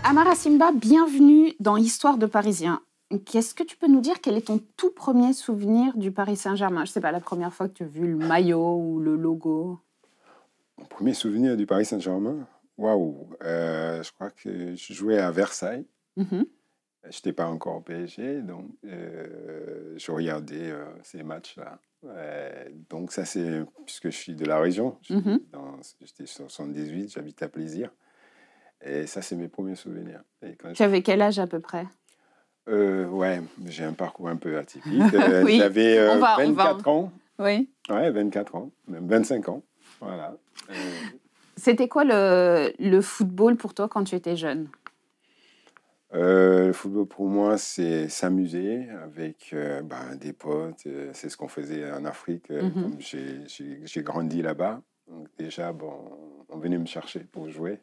Amara Simba, bienvenue dans Histoire de Parisien. Qu'est-ce que tu peux nous dire? Quel est ton tout premier souvenir du Paris Saint-Germain? Je ne sais pas, la première fois que tu as vu le maillot ou le logo. Mon premier souvenir du Paris Saint-Germain? Waouh! Je crois que je jouais à Versailles. Mhm. Je n'étais pas encore au PSG, donc je regardais ces matchs-là. Donc ça, c'est puisque je suis de la région. Mhm. J'étais sur 78, j'habite à Plaisir. Et ça, c'est mes premiers souvenirs. Et quand Tu avais quel âge à peu près? ouais, j'ai un parcours un peu atypique. Oui, J'avais on va. 24 ans. Oui. Ouais, 24 ans, même 25 ans. Voilà. C'était quoi le football pour toi quand tu étais jeune? Le football pour moi, c'est s'amuser avec des potes. C'est ce qu'on faisait en Afrique, comme j'ai grandi là-bas. Donc déjà, bon, on venait me chercher pour jouer.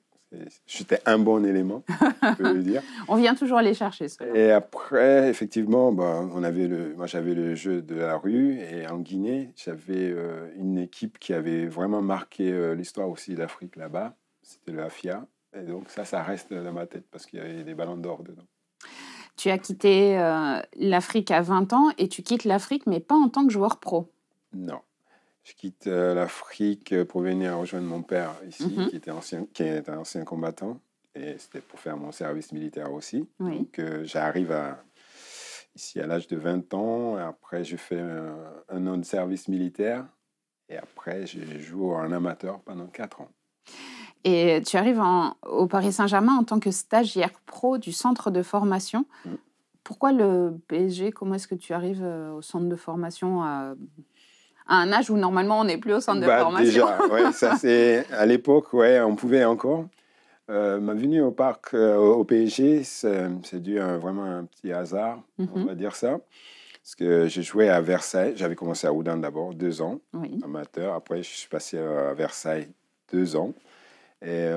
J'étais un bon élément, je peux le dire. On vient toujours les chercher, ceux-là. Et après, effectivement, moi j'avais le jeu de la rue. Et en Guinée, j'avais une équipe qui avait vraiment marqué l'histoire aussi d'Afrique là-bas. C'était le Afia. Et donc ça reste dans ma tête parce qu'il y avait des ballons d'or dedans. Tu as quitté l'Afrique à 20 ans et tu quittes l'Afrique, mais pas en tant que joueur pro. Non. Je quitte l'Afrique pour venir rejoindre mon père ici, qui était un ancien combattant. Et c'était pour faire mon service militaire aussi. Oui. Donc j'arrive ici à l'âge de 20 ans. Après, je fais un an de service militaire. Et après, je joue en amateur pendant 4 ans. Et tu arrives au Paris Saint-Germain en tant que stagiaire pro du centre de formation. Pourquoi le PSG? Comment est-ce que tu arrives au centre de formation à un âge où normalement on n'est plus au centre de formation? Déjà, ouais, ça c'est à l'époque, ouais, on pouvait encore. Ma venue au PSG, c'est dû à vraiment un petit hasard, on va dire ça. Parce que j'ai joué à Versailles. J'avais commencé à Oudan d'abord, 2 ans, amateur. Après, je suis passé à Versailles 2 ans. Et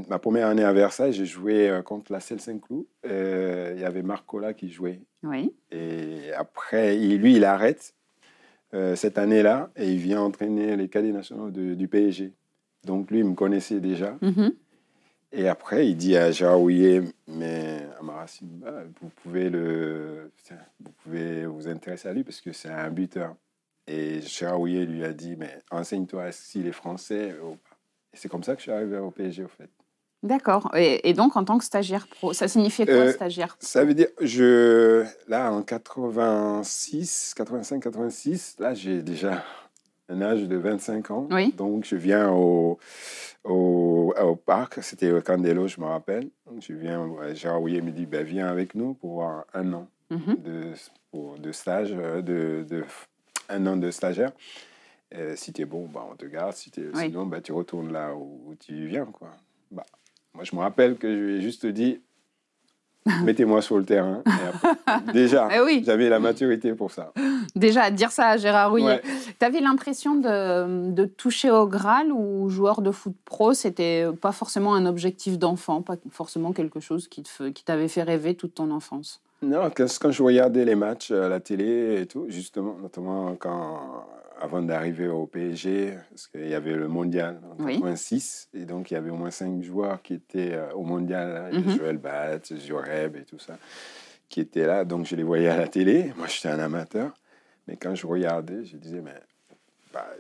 ma première année à Versailles, j'ai joué contre la Selle Saint-Cloud. Il y avait Marc Cola qui jouait. Oui. Et après, lui, il arrête cette année-là et il vient entraîner les cadets nationaux du PSG. Donc, lui, il me connaissait déjà. Et après, il dit à Gérard Houllier, mais Amara Simba, vous pouvez vous intéresser à lui parce que c'est un buteur. Et Gérard Houllier lui a dit, mais enseigne-toi s'il est français. Et c'est comme ça que je suis arrivé au PSG, au fait. D'accord. Et donc, en tant que stagiaire pro, ça signifiait quoi, stagiaire pro? Ça veut dire, là, en 85, 86, là, j'ai déjà un âge de 25 ans. Oui. Donc, je viens au parc. C'était au Candelo, je me rappelle. Donc, je viens, Gérard Houllier me dit, viens avec nous pour avoir un an de stage, un an de stagiaire. Si tu es bon, on te garde. Sinon, tu retournes là où tu viens, quoi. Moi, je me rappelle que je lui ai juste dit, mettez-moi sur le terrain. Et après, déjà, j'avais la maturité pour ça. Déjà, dire ça à Gérard Houllier. Tu avais l'impression de toucher au Graal ou joueur de foot pro, c'était pas forcément un objectif d'enfant, pas forcément quelque chose qui t'avait fait rêver toute ton enfance? Non, quand je regardais les matchs à la télé et tout, justement, notamment avant d'arriver au PSG, parce qu'il y avait le mondial en 86, et donc il y avait au moins 5 joueurs qui étaient au mondial, Joël Bat, Joreb et tout ça, qui étaient là, donc je les voyais à la télé. Moi, j'étais un amateur, mais quand je regardais, je disais, mais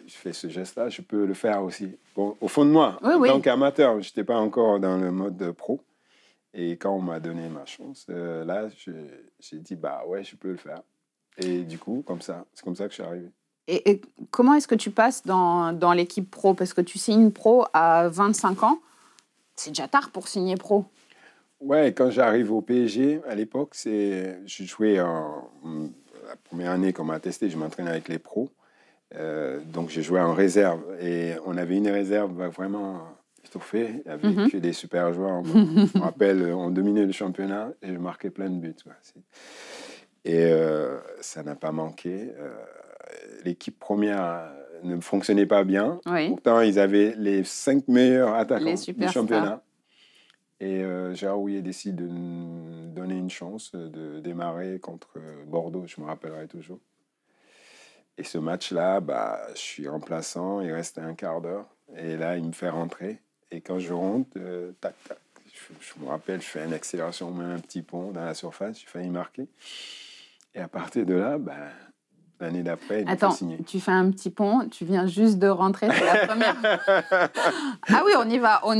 je fais ce geste-là, je peux le faire aussi. Bon, au fond de moi, en tant qu'amateur, je n'étais pas encore dans le mode pro. Et quand on m'a donné ma chance, là, j'ai dit, je peux le faire. Et du coup, c'est comme ça que je suis arrivé. Et comment est-ce que tu passes dans l'équipe pro? Parce que tu signes pro à 25 ans, c'est déjà tard pour signer pro. Ouais, quand j'arrive au PSG, à l'époque, je jouais la première année qu'on m'a testé, je m'entraînais avec les pros. Donc, je jouais en réserve. Et on avait une réserve vraiment étoffée. Il y avait que des super joueurs. Je me rappelle, on dominait le championnat et je marquais plein de buts. Et ça n'a pas manqué. L'équipe première ne fonctionnait pas bien. Pourtant, ils avaient les 5 meilleurs attaquants du championnat. Et Gérard Houllier décide de nous donner une chance de démarrer contre Bordeaux, je me rappellerai toujours. Et ce match-là, je suis remplaçant, il reste un quart d'heure. Et là, il me fait rentrer. Et quand je rentre, tac, tac, je me rappelle, je fais une accélération, même un petit pont dans la surface, j'ai failli marquer. Et à partir de là, l'année d'après, il m'a fait signer. Tu fais un petit pont, tu viens juste de rentrer, c'est la première. Ah oui, on y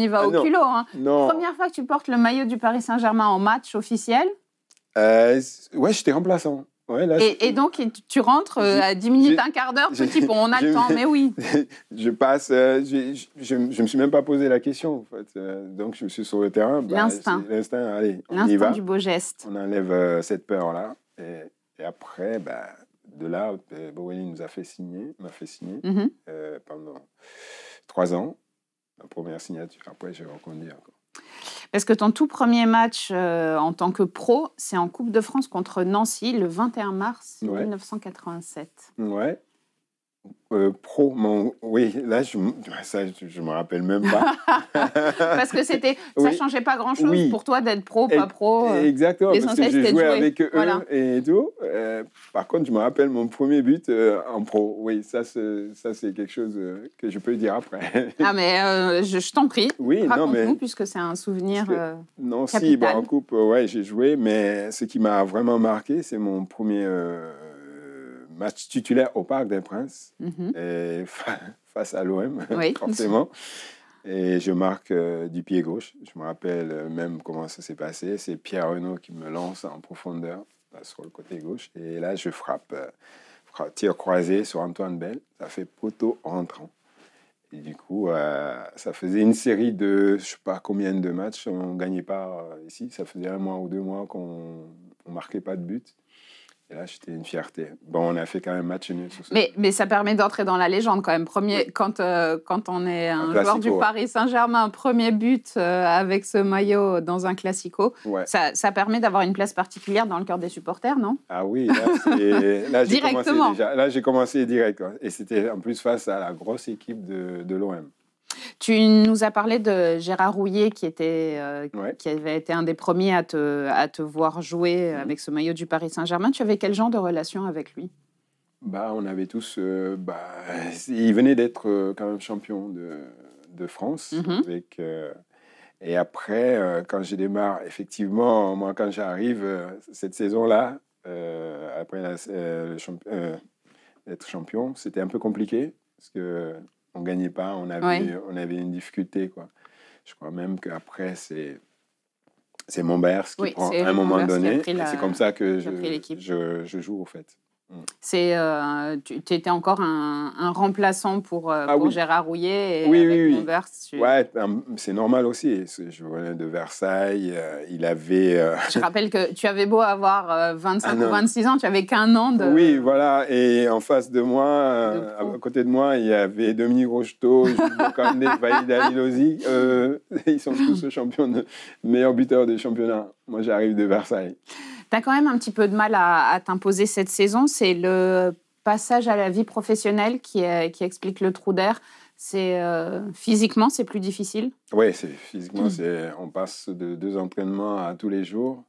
va au culot. Hein. Non. Première fois que tu portes le maillot du Paris Saint-Germain en match officiel. Ouais, j'étais remplaçant. Ouais, là, et donc, tu rentres à 10 minutes, un quart d'heure, petit pont, on a le temps, mais oui. Je passe, je me suis même pas posé la question, en fait. Donc, je suis sur le terrain. L'instinct. L'instinct, allez, on y va. L'instinct du beau geste. On enlève cette peur-là. Et après, de là, Boweni m'a fait signer pendant 3 ans. La première signature. Après, j'ai reconduit encore. Parce que ton tout premier match en tant que pro, c'est en Coupe de France contre Nancy le 21 mars 1987. Ouais. Pro, oui, là, je me rappelle même pas. Parce que ça changeait pas grand-chose pour toi d'être pro, pas pro. Exactement, parce que j'ai joué avec eux et tout. Par contre, je me rappelle mon premier but en pro. Oui, ça c'est quelque chose que je peux dire après. Ah, mais je t'en prie. Oui, raconte-nous, puisque c'est un souvenir non, capital. En coupe, j'ai joué, mais ce qui m'a vraiment marqué, c'est mon premier match titulaire au Parc des Princes, et face à l'OM, forcément. Et je marque du pied gauche. Je me rappelle même comment ça s'est passé. C'est Pierre Renaud qui me lance en profondeur sur le côté gauche. Et là, je frappe tir croisé sur Antoine Bell. Ça fait poteau rentrant. Et du coup, ça faisait une série de, je ne sais pas combien de matchs, on ne gagnait pas ici. Ça faisait 1 mois ou 2 mois qu'on ne marquait pas de but. Et là, c'était une fierté. Bon, on a fait quand même match nul. Mais ça permet d'entrer dans la légende quand même. Quand on est un joueur du Paris Saint-Germain, premier but avec ce maillot dans un classico, ça permet d'avoir une place particulière dans le cœur des supporters, non? Ah oui, là j'ai commencé direct. Et c'était en plus face à la grosse équipe de l'OM. Tu nous as parlé de Gérard Rouillet qui avait été un des premiers à te voir jouer avec ce maillot du Paris Saint-Germain. Tu avais quel genre de relation avec lui? On avait tous... il venait d'être quand même champion de France. Et après, quand je démarre, effectivement, moi, quand j'arrive, cette saison-là, après être champion, c'était un peu compliqué parce que on ne gagnait pas, on avait une difficulté, quoi. Je crois même qu'après, c'est Montbers qui prend à un moment donné. C'est comme ça que je joue, au fait. Tu étais encore un remplaçant pour Gérard Rouillet et Montbers. Ouais, c'est normal aussi. Je venais de Versailles. Il avait... Je rappelle que tu avais beau avoir 25 ou 26 ans, tu n'avais qu'1 an de... Oui, voilà. Et en face de moi, à côté de moi, il y avait Dominique Rocheteau, Jules Bocandé, Vaïda Lilosi. Ils sont tous champions, meilleurs buteurs du championnat. Moi, j'arrive de Versailles. Tu as quand même un petit peu de mal à t'imposer cette saison. C'est le passage à la vie professionnelle qui explique le trou d'air. Physiquement, c'est plus difficile? Oui, physiquement, on passe de 2 entraînements à tous les jours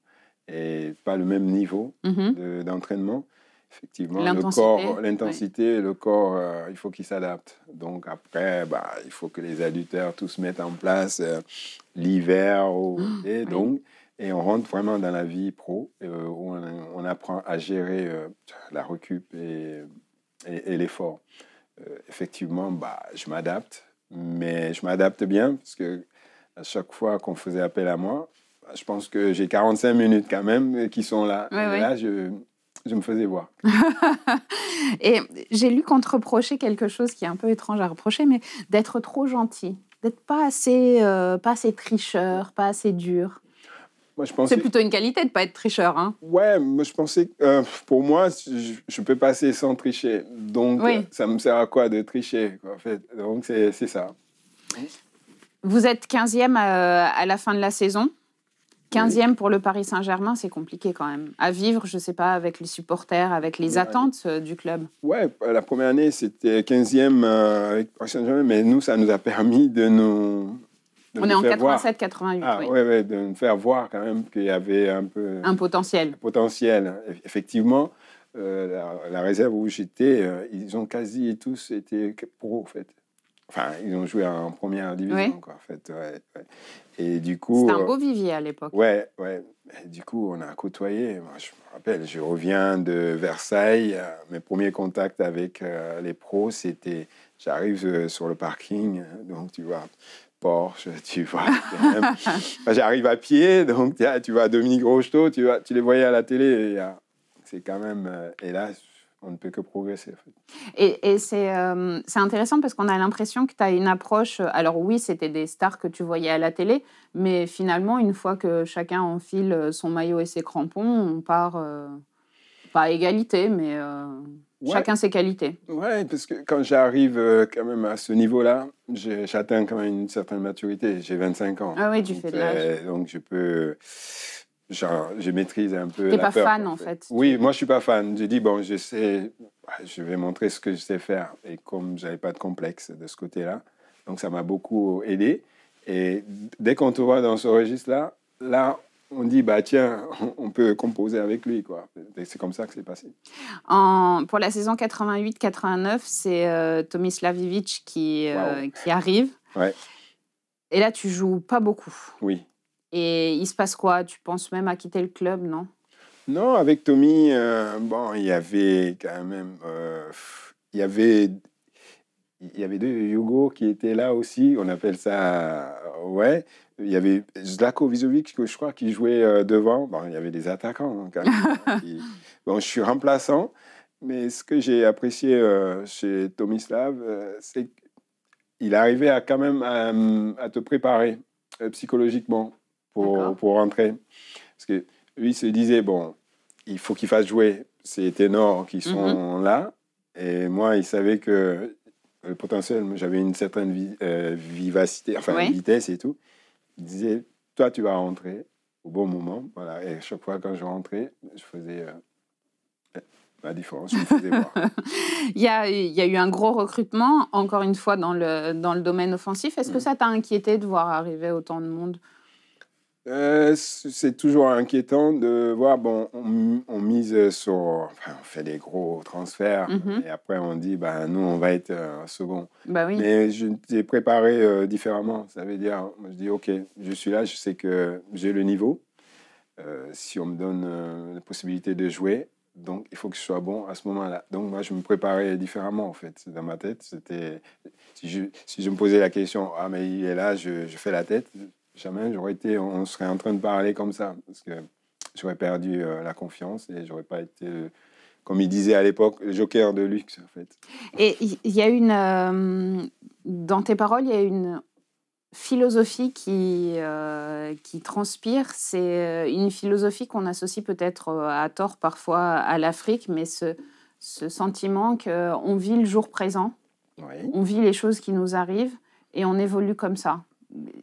et pas le même niveau d'entraînement. Effectivement, l'intensité, le corps, il faut qu'il s'adapte. Donc après, il faut que les adducteurs tous mettent en place l'hiver. Et on rentre vraiment dans la vie pro, où on apprend à gérer la récup et l'effort. Effectivement, je m'adapte, mais je m'adapte bien, parce que à chaque fois qu'on faisait appel à moi, je pense que j'ai 45 minutes quand même qui sont là. Et là, je me faisais voir. Et j'ai lu qu'on te reprochait quelque chose qui est un peu étrange à reprocher, mais d'être trop gentil, d'être pas assez tricheur, pas assez dur. Moi, je pensais... C'est plutôt une qualité de ne pas être tricheur. Hein. Ouais, moi je pensais que pour moi, je peux passer sans tricher. Donc, ça me sert à quoi de tricher, quoi, en fait. Donc, c'est ça. Vous êtes 15e à la fin de la saison. 15e pour le Paris Saint-Germain, c'est compliqué quand même. À vivre, je ne sais pas, avec les supporters, avec les attentes du club. Ouais, la première année, c'était 15e avec Paris Saint-Germain, mais nous, ça nous a permis de nous... On est en 87-88. De nous faire voir quand même qu'il y avait un peu... Un potentiel. Effectivement, la réserve où j'étais, ils ont quasi tous été pro, en fait. Enfin, ils ont joué en première division, Oui. quoi, en fait. Ouais. Et du coup... C'était un beau vivier à l'époque. Ouais. Et du coup, on a côtoyé. Moi, je me rappelle, je reviens de Versailles. Mes premiers contacts avec les pros, c'était... J'arrive sur le parking, donc tu vois... Porsche, tu vois. J'arrive à pied, donc tu vois Dominique Rocheteau, tu les voyais à la télé. C'est quand même... et là, on ne peut que progresser. En fait. Et c'est intéressant parce qu'on a l'impression que tu as une approche... Alors oui, c'était des stars que tu voyais à la télé, mais finalement, une fois que chacun enfile son maillot et ses crampons, on part, pas à égalité, mais chacun ses qualités. Ouais, parce que quand j'arrive quand même à ce niveau-là, j'atteins quand même une certaine maturité. J'ai 25 ans. Ah oui, du fait de l'âge. Donc je peux... Genre, je maîtrise un peu T'es la pas peur. fan, en fait. Oui, moi, je suis pas fan. Je dis, bon, je vais montrer ce que je sais faire. Et comme j'avais pas de complexe de ce côté-là, donc ça m'a beaucoup aidé. Et dès qu'on te voit dans ce registre-là, on dit, bah tiens, on peut composer avec lui, quoi. Et c'est comme ça que c'est passé. Pour la saison 88-89, c'est Tomislav Ivic qui arrive. Ouais. Et là, tu joues pas beaucoup. Oui. Et il se passe quoi? Tu penses même à quitter le club, non? Non, avec Tommy, il y avait quand même... il y avait deux Hugo qui étaient là aussi, on appelle ça... ouais. Il y avait Zlatko Vizovic, que je crois, qui jouait devant. Bon, il y avait des attaquants, quand même. Bon, je suis remplaçant, mais ce que j'ai apprécié chez Tomislav, c'est qu'il arrivait à quand même à te préparer psychologiquement pour rentrer. Parce que lui se disait, bon, il faut qu'il fasse jouer ces ténors qui sont là. Et moi, il savait que le potentiel, j'avais une certaine vivacité, vitesse et tout. Il disait, toi, tu vas rentrer au bon moment. Voilà. Et chaque fois, quand je rentrais, je faisais la différence. Je me faisais voir. Il y a eu un gros recrutement, encore une fois, dans le domaine offensif. Est-ce que ça t'a inquiété de voir arriver autant de monde? C'est toujours inquiétant de voir, bon, on mise sur, on fait des gros transferts, et après on dit, nous on va être second. Bah oui. Mais je t'ai préparé différemment. Ça veut dire, je dis, ok, je suis là, je sais que j'ai le niveau. Si on me donne la possibilité de jouer, donc il faut que je sois bon à ce moment-là. Donc moi je me préparais différemment en fait. Dans ma tête, c'était, si je me posais la question, mais il est là, je fais la tête. Jamais on serait en train de parler comme ça, parce que j'aurais perdu la confiance et j'aurais pas été, comme il disait à l'époque, le joker de luxe, en fait. Et il y a dans tes paroles, il y a une philosophie qui transpire. C'est une philosophie qu'on associe peut-être à tort parfois à l'Afrique, mais ce sentiment qu'on vit le jour présent, on vit les choses qui nous arrivent et on évolue comme ça.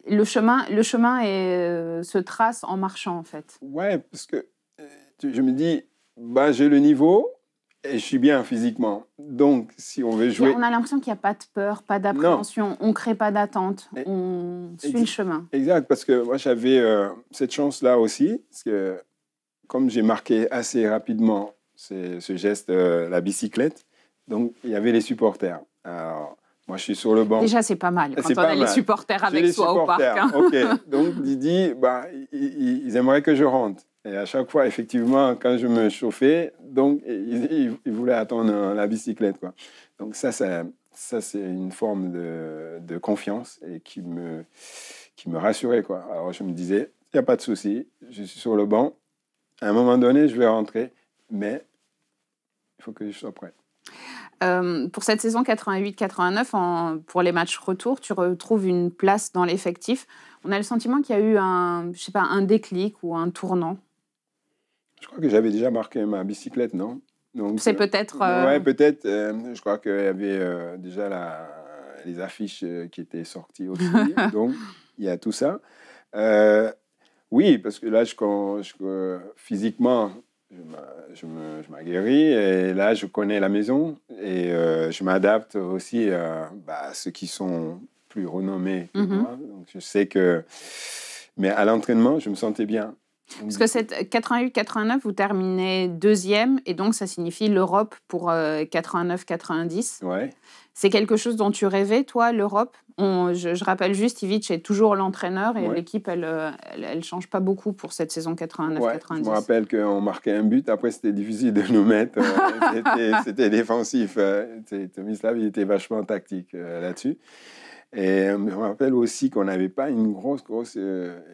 Le chemin se trace en marchant, en fait. Ouais, parce que je me dis, j'ai le niveau et je suis bien physiquement. Donc, si on veut jouer... On a l'impression qu'il n'y a pas de peur, pas d'appréhension, on ne crée pas d'attente, on suit le chemin. Exact, parce que moi, j'avais cette chance-là aussi, parce que comme j'ai marqué assez rapidement ce geste, la bicyclette, donc il y avait les supporters. Alors, moi, je suis sur le banc. Déjà, c'est pas mal quand on a les supporters avec soi au parc. Hein. OK. Donc, Didi, ils aimeraient que je rentre. Et à chaque fois, effectivement, quand je me chauffais, donc, ils voulaient attendre la bicyclette, quoi. Donc, ça c'est une forme de confiance et qui me rassurait, quoi. Alors, je me disais, il n'y a pas de souci, je suis sur le banc. À un moment donné, je vais rentrer, mais il faut que je sois prêt. Pour cette saison 88-89, pour les matchs retour, tu retrouves une place dans l'effectif. On a le sentiment qu'il y a eu un déclic ou un tournant. Je crois que j'avais déjà marqué ma bicyclette, non? Donc, c'est peut-être... Ouais, peut-être. Je crois qu'il y avait déjà les affiches qui étaient sorties aussi. Donc, il y a tout ça. Oui, parce que là, physiquement... Je m'aguerris et là, je connais la maison et je m'adapte aussi à ceux qui sont plus renommés que moi. Donc, je sais que... Mais à l'entraînement, je me sentais bien. Parce que cette 88-89, vous terminez deuxième, et donc ça signifie l'Europe pour 89-90. Ouais. C'est quelque chose dont tu rêvais, toi, l'Europe? Je rappelle juste, Ivic est toujours l'entraîneur et l'équipe, elle change pas beaucoup pour cette saison 89-90. Ouais, je me rappelle qu'on marquait un but, après c'était difficile de nous mettre, c'était défensif. Tomislav, il était vachement tactique là-dessus. Et je me rappelle aussi qu'on n'avait pas une grosse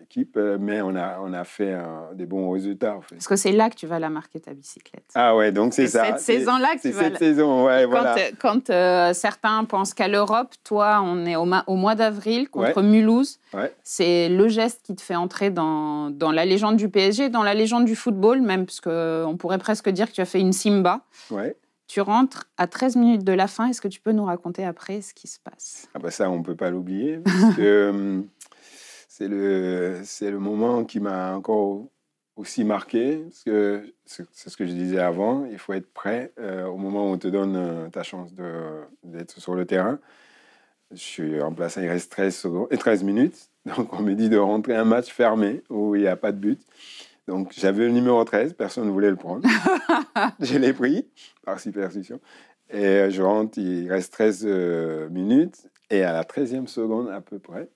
équipe, mais on a fait des bons résultats. En fait. Parce que c'est là que tu vas la marquer, ta bicyclette. Ah ouais, donc c'est ça. Cette saison-là que tu vas... C'est cette saison, ouais, voilà. Quand certains pensent qu'à l'Europe, toi, on est au mois d'avril contre Mulhouse. Ouais. C'est le geste qui te fait entrer dans la légende du PSG, dans la légende du football même, parce qu'on pourrait presque dire que tu as fait une Simba. Ouais. Tu rentres à 13 minutes de la fin. Est-ce que tu peux nous raconter après ce qui se passe? Ah bah ça, on ne peut pas l'oublier. Parce que c'est le moment qui m'a encore aussi marqué. Parce que c'est ce que je disais avant. Il faut être prêt au moment où on te donne ta chance d'être sur le terrain. Je suis remplaçant, il reste 13 minutes. Donc on me dit de rentrer un match fermé où il n'y a pas de but. Donc, j'avais le numéro 13, personne ne voulait le prendre. Je l'ai pris, par superstition. Et je rentre, il reste 13 minutes. Et à la 13e seconde, à peu près,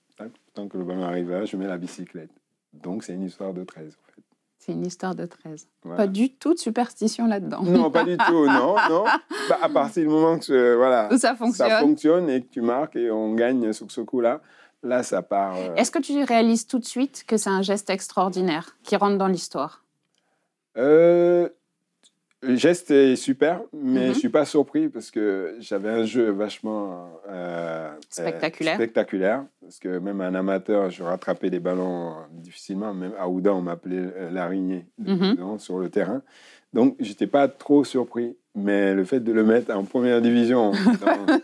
tant que le ballon arrive là, je mets la bicyclette. Donc, c'est une histoire de 13, en fait. C'est une histoire de 13. Voilà. Pas du tout de superstition là-dedans. Non, pas du tout, non. Bah, à partir du moment que ça fonctionne et que tu marques et on gagne sur ce coup-là, là, ça part... Est-ce que tu réalises tout de suite que c'est un geste extraordinaire qui rentre dans l'histoire? Le geste est super, mais je ne suis pas surpris parce que j'avais un jeu vachement spectaculaire. Parce que même un amateur, je rattrapais des ballons difficilement. Même à Ouda, on m'appelait l'araignée sur le terrain. Donc, je n'étais pas trop surpris. Mais le fait de le mettre en première division...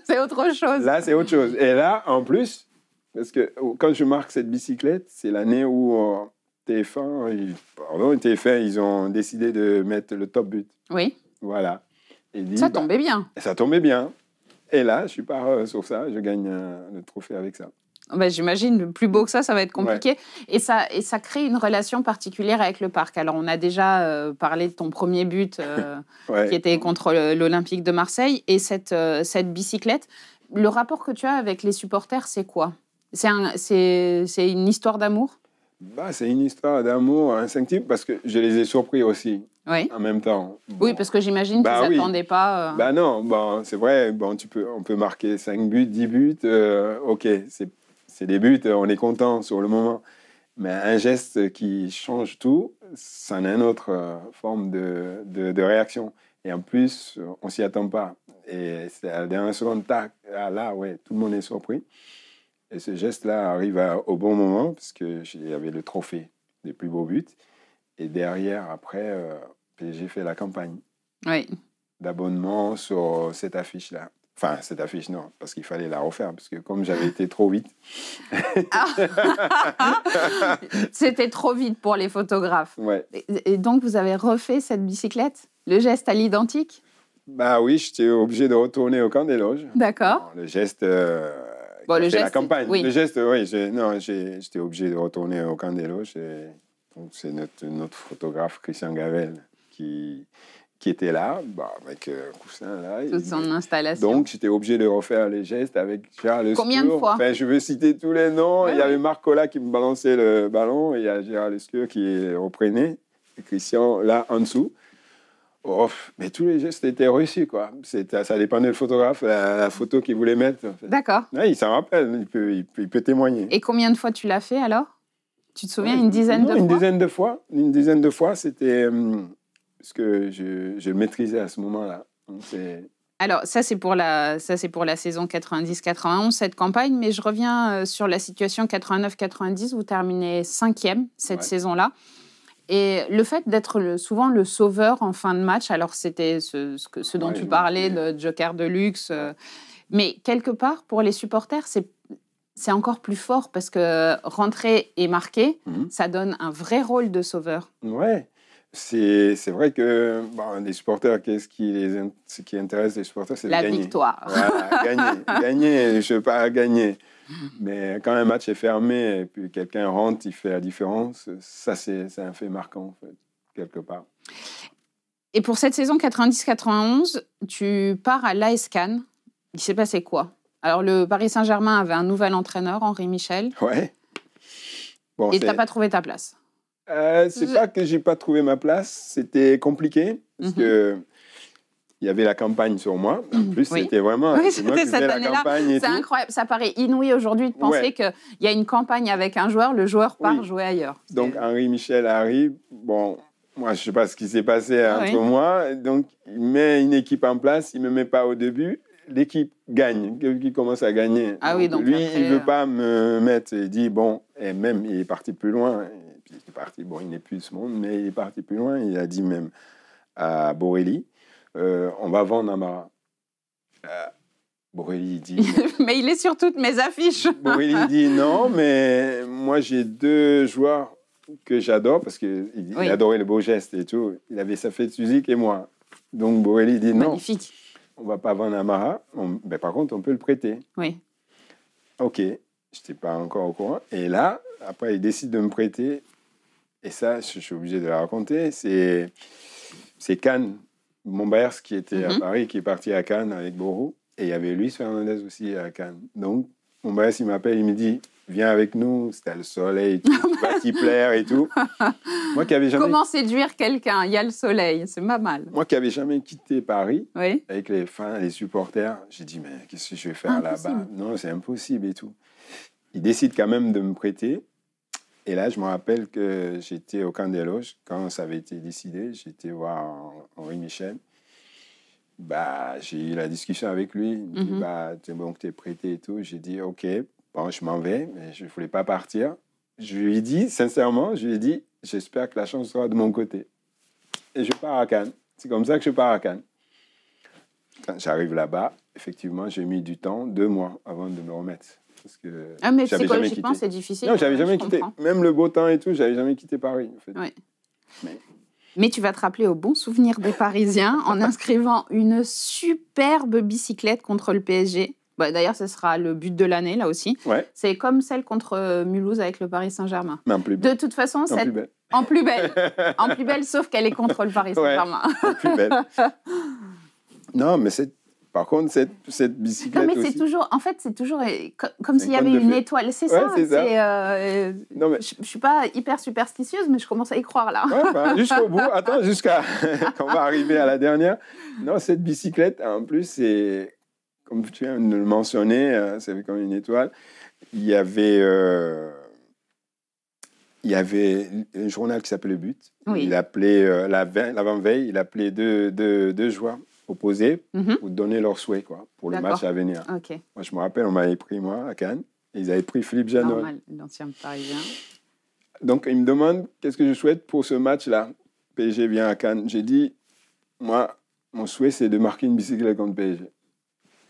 c'est autre chose. Là, c'est autre chose. Et là, en plus... Parce que quand je marque cette bicyclette, c'est l'année où TF1, ils ont décidé de mettre le top but. Oui. Voilà. Ça tombait bien. Ça tombait bien. Et là, je pars sur ça, je gagne le trophée avec ça. Ben, j'imagine, plus beau que ça va être compliqué. Ouais. Et ça crée une relation particulière avec le parc. Alors, on a déjà parlé de ton premier but qui était contre l'Olympique de Marseille. Et cette bicyclette, le rapport que tu as avec les supporters, c'est quoi ? C'est une histoire d'amour? C'est une histoire d'amour instinctive parce que je les ai surpris aussi en même temps. Bon. Oui, parce que j'imagine qu'ils ne s'attendaient pas. Non, c'est vrai, on peut marquer 5 buts, 10 buts. OK, c'est des buts, on est content sur le moment. Mais un geste qui change tout, ça a une autre forme de réaction. Et en plus, on ne s'y attend pas. Et c'est à la dernière seconde, tac, là, tout le monde est surpris. Et ce geste-là arrive au bon moment, parce qu'il y avait le trophée des plus beaux buts. Et derrière, après, PSG fait la campagne d'abonnement sur cette affiche-là. Enfin, cette affiche, non, parce qu'il fallait la refaire, parce que comme j'avais été trop vite... C'était trop vite pour les photographes. Ouais. Et donc, vous avez refait cette bicyclette? Le geste à l'identique? Oui, j'étais obligé de retourner au camp des loges. D'accord. Le geste... le geste, la campagne. Oui. Le geste, j'étais obligé de retourner au camp des loges. Donc, c'est notre photographe, Christian Gavel, qui était là, avec Coussin là. Toute son installation. Donc, j'étais obligé de refaire les gestes avec Gérard Lescure. Combien de fois? Je veux citer tous les noms. Il y avait Marc Collat qui me balançait le ballon, et il y a Gérard Lescure qui reprenait, et Christian là en dessous. Mais tous les gestes étaient réussis, quoi. Ça dépendait du photographe, la photo qu'il voulait mettre. En fait. D'accord. Il s'en rappelle, il peut témoigner. Et combien de fois tu l'as fait alors? Tu te souviens, une dizaine de fois? Une dizaine de fois, c'était ce que je maîtrisais à ce moment-là. Donc, alors, ça, c'est pour la saison 90-91, cette campagne, mais je reviens sur la situation 89-90, vous terminez 5e cette saison-là. Et le fait d'être souvent le sauveur en fin de match, alors c'était ce dont tu parlais, de Joker de luxe, mais quelque part, pour les supporters, c'est encore plus fort parce que rentrer et marquer, ça donne un vrai rôle de sauveur. Ouais, C'est vrai que les supporters, ce qui intéresse les supporters, c'est de gagner. La victoire. Voilà, gagner, je ne veux pas gagner. Mais quand un match est fermé et puis quelqu'un rentre, il fait la différence, ça, c'est un fait marquant, en fait, quelque part. Et pour cette saison 90-91, tu pars à l'AS Cannes. Il s'est passé quoi? Alors, le Paris Saint-Germain avait un nouvel entraîneur, Henri Michel. Ouais. Et tu n'as pas trouvé ta place? C'est pas que j'ai pas trouvé ma place, c'était compliqué, parce que il y avait la campagne sur moi. En plus, c'était vraiment... Oui, c'était cette année-là. C'est incroyable. Ça paraît inouï aujourd'hui de penser qu'il y a une campagne avec un joueur, le joueur part jouer ailleurs. Donc, Henri Michel arrive. Bon, moi, je ne sais pas ce qui s'est passé entre moi. Donc, il met une équipe en place. Il ne me met pas au début. L'équipe gagne. Qui commence à gagner. Donc lui, après, il ne veut pas me mettre. Il dit, bon, et même, il est parti plus loin. Et puis, il est parti, bon, il n'est plus ce monde, mais il est parti plus loin. Il a dit même à Borelli, on va vendre Amara. Borelli dit... mais il est sur toutes mes affiches. Borelli dit non, mais moi j'ai 2 joueurs que j'adore parce qu'il adorait les beaux gestes et tout. Il avait sa fête physique et moi. Donc Borelli dit non. Magnifique. On ne va pas vendre Amara. Par contre, on peut le prêter. Oui. Ok. Je n'étais pas encore au courant. Et là, après, il décide de me prêter. Et ça, je suis obligé de la raconter. C'est Cannes. Monbers qui était à Paris, qui est parti à Cannes avec Borou. Et il y avait Luis Fernandez aussi à Cannes. Donc, Monbers, il m'appelle, il me dit, viens avec nous, c'était le soleil, tu vas t'y plaire et tout. Moi qui avais jamais... Comment séduire quelqu'un? Il y a le soleil, c'est pas mal. Moi qui n'avais jamais quitté Paris, avec les fans, les supporters, j'ai dit, mais qu'est-ce que je vais faire là-bas? Non, c'est impossible et tout. Il décide quand même de me prêter. Et là, je me rappelle que j'étais au camp des loges, quand ça avait été décidé, j'étais voir Henri Michel. J'ai eu la discussion avec lui. Il me dit, c'est bon que tu es prêté et tout. J'ai dit, OK, bon, je m'en vais, mais je ne voulais pas partir. Je lui ai dit, sincèrement, j'espère que la chance sera de mon côté. Et je pars à Cannes. C'est comme ça que je pars à Cannes. Quand j'arrive là-bas, effectivement, j'ai mis du temps, 2 mois avant de me remettre. Parce que mais psychologiquement, c'est difficile. Non, j'avais jamais quitté. Même le beau temps et tout, j'avais jamais quitté Paris. En fait. Mais tu vas te rappeler au bon souvenir des Parisiens en inscrivant une superbe bicyclette contre le PSG. D'ailleurs, ce sera le but de l'année, là aussi. Ouais. C'est comme celle contre Mulhouse avec le Paris Saint-Germain. Mais en plus belle. De toute façon, En plus belle. En plus belle, sauf qu'elle est contre le Paris Saint-Germain. En plus belle. Non, mais par contre, cette bicyclette non, mais aussi... c'est toujours... En fait, c'est toujours comme s'il y avait une étoile. C'est ça. C'est ça. Non, mais... Je ne suis pas hyper superstitieuse, mais je commence à y croire, là. Jusqu'au bout. Attends, jusqu'à quand on va arriver à la dernière. Non, cette bicyclette, en plus, c'est... Comme tu viens de le mentionner, c'est comme une étoile. Il y avait un journal qui s'appelait Le But. Oui. Il appelait, l'avant-veille, il appelait deux joueurs opposés pour donner leur souhait pour le match à venir. Okay. Moi, je me rappelle, on m'avait pris, moi, à Cannes, et ils avaient pris Philippe Janot. Normal, l'ancien Parisien. Donc, ils me demandent qu'est-ce que je souhaite pour ce match-là. PSG vient à Cannes. J'ai dit, moi, mon souhait, c'est de marquer une bicyclette contre PSG.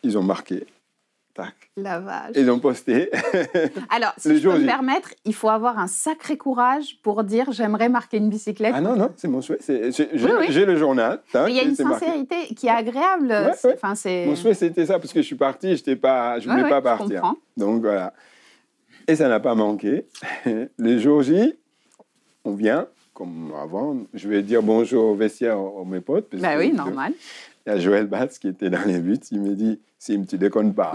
Ils ont marqué. Tac. La vache. Ils ont posté. Alors, si je peux me permettre, il faut avoir un sacré courage pour dire j'aimerais marquer une bicyclette. Ah non, c'est mon souhait. J'ai le journal. Tac, il y a une sincérité qui est agréable. Mon souhait, c'était ça, parce que je suis parti, je ne voulais pas partir. Donc voilà. Et ça n'a pas manqué. Les jours J, on vient, comme avant. Je vais dire bonjour au vestiaire à mes potes. Oui, normal. Il y a Joël Batz qui était dans les buts. Il me dit, Sim, tu déconnes pas.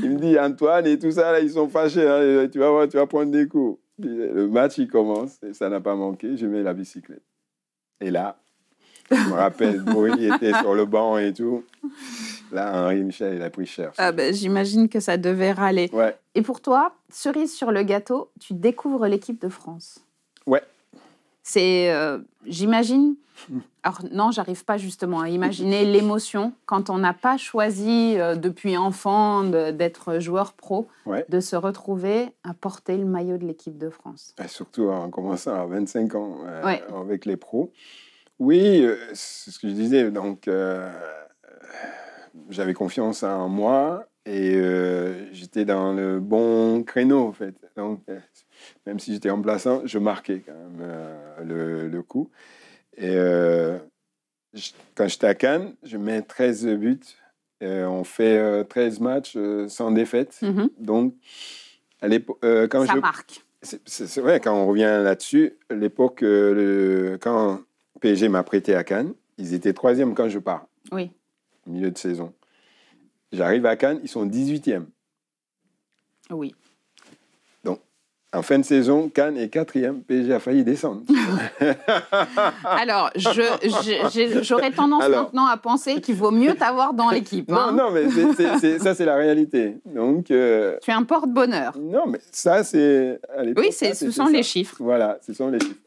Il me dit, Antoine et tout ça, là, ils sont fâchés. Hein, tu vas voir, tu vas prendre des coups. Puis, le match, il commence. Et ça n'a pas manqué. Je mets la bicyclette. Et là, je me rappelle, il était sur le banc et tout. Là, Henri Michel, il a pris cher. J'imagine que ça devait râler. Ouais. Et pour toi, cerise sur le gâteau, tu découvres l'équipe de France. Ouais. C'est, j'imagine... Alors non, j'arrive pas justement à imaginer l'émotion quand on n'a pas choisi depuis enfant d'être joueur pro, de se retrouver à porter le maillot de l'équipe de France. Et surtout en commençant à 25 ans avec les pros. Oui, c'est ce que je disais. Donc, j'avais confiance en moi Et j'étais dans le bon créneau, en fait. Donc, même si j'étais remplaçant, je marquais quand même le coup. Et quand j'étais à Cannes, je mets 13 buts. On fait 13 matchs sans défaite. Donc, à l'époque, Ça marque. C'est vrai, quand on revient là-dessus, l'époque, quand PSG m'a prêté à Cannes, ils étaient 3e quand je pars. Oui. Au milieu de saison. J'arrive à Cannes, ils sont 18e. Oui. Donc, en fin de saison, Cannes est 4e. PSG a failli descendre. Alors, j'aurais tendance maintenant à penser qu'il vaut mieux t'avoir dans l'équipe. Non, mais ça, c'est la réalité. Donc, tu es un porte-bonheur. Non, mais ça, c'est... Oui, ce sont les chiffres. Voilà, ce sont les chiffres.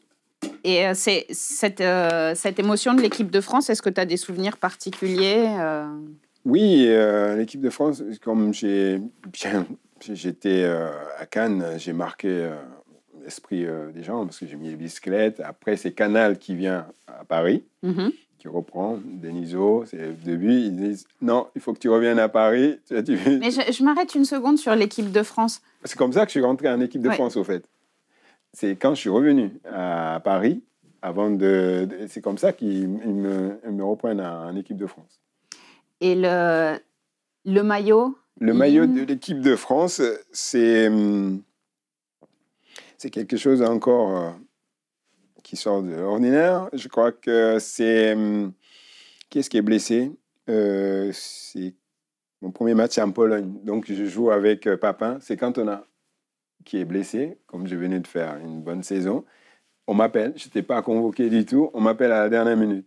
Et c'est cette émotion de l'équipe de France, est-ce que tu as des souvenirs particuliers Oui, l'équipe de France, comme j'étais à Cannes, j'ai marqué l'esprit des gens parce que j'ai mis les bicyclettes. Après, c'est Canal qui vient à Paris, qui reprend. Denisot, c'est le début. Ils disent non, il faut que tu reviennes à Paris. Mais je m'arrête une seconde sur l'équipe de France. C'est comme ça que je suis rentré en équipe de France, au fait. C'est quand je suis revenu à Paris, c'est comme ça qu'ils me reprennent en équipe de France. Et le maillot Le maillot de l'équipe de France, c'est quelque chose encore qui sort de l'ordinaire. Je crois que c'est... qui est-ce qui est blessé? C'est mon premier match en Pologne. Donc, je joue avec Papin. C'est Cantona qui est blessé, comme je venais de faire une bonne saison. On m'appelle. Je n'étais pas convoqué du tout. On m'appelle à la dernière minute.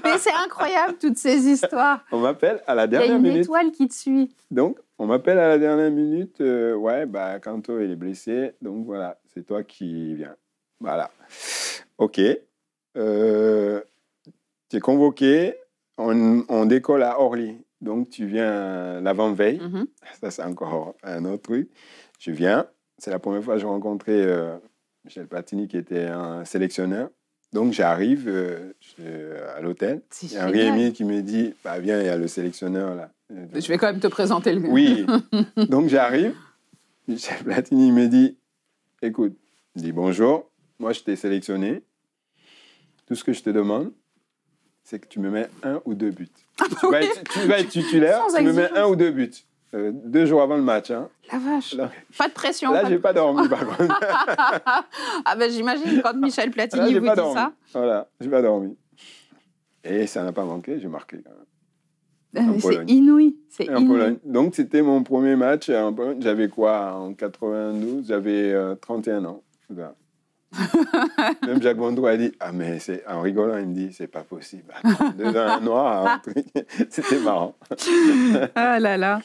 Mais c'est incroyable, toutes ces histoires. On m'appelle à la dernière minute. Il y a une étoile qui te suit. Donc, on m'appelle à la dernière minute. Kanto, il est blessé. Donc, voilà, c'est toi qui viens. Voilà. OK. Tu es convoqué. On décolle à Orly. Donc, tu viens l'avant-veille. Ça, c'est encore un autre truc. Je viens. C'est la première fois que j'ai rencontré Michel Platini, qui était un sélectionneur. Donc, j'arrive à l'hôtel. Il y a un Rémi qui me dit viens, il y a le sélectionneur là. Je vais quand même te présenter le gars. Oui. Donc, j'arrive. Michel Platini me dit écoute, il dit bonjour, moi je t'ai sélectionné. Tout ce que je te demande, c'est que tu me mets 1 ou 2 buts. Tu vas être titulaire, tu me mets 1 ou 2 buts. 2 jours avant le match. Hein. La vache. Là, pas de pression. Là, je n'ai pas dormi, par contre. J'imagine quand Michel Platini vous dit ça. Voilà, je n'ai pas dormi. Et ça n'a pas manqué, j'ai marqué quand même. C'est inouï. En Pologne. Donc, c'était mon premier match en Pologne. J'avais quoi en 92? J'avais 31 ans. Voilà. Même Jacques Bondou a dit mais c'est en rigolant, il me dit c'est pas possible. 2 ans, un noir, c'était marrant. Ah là là.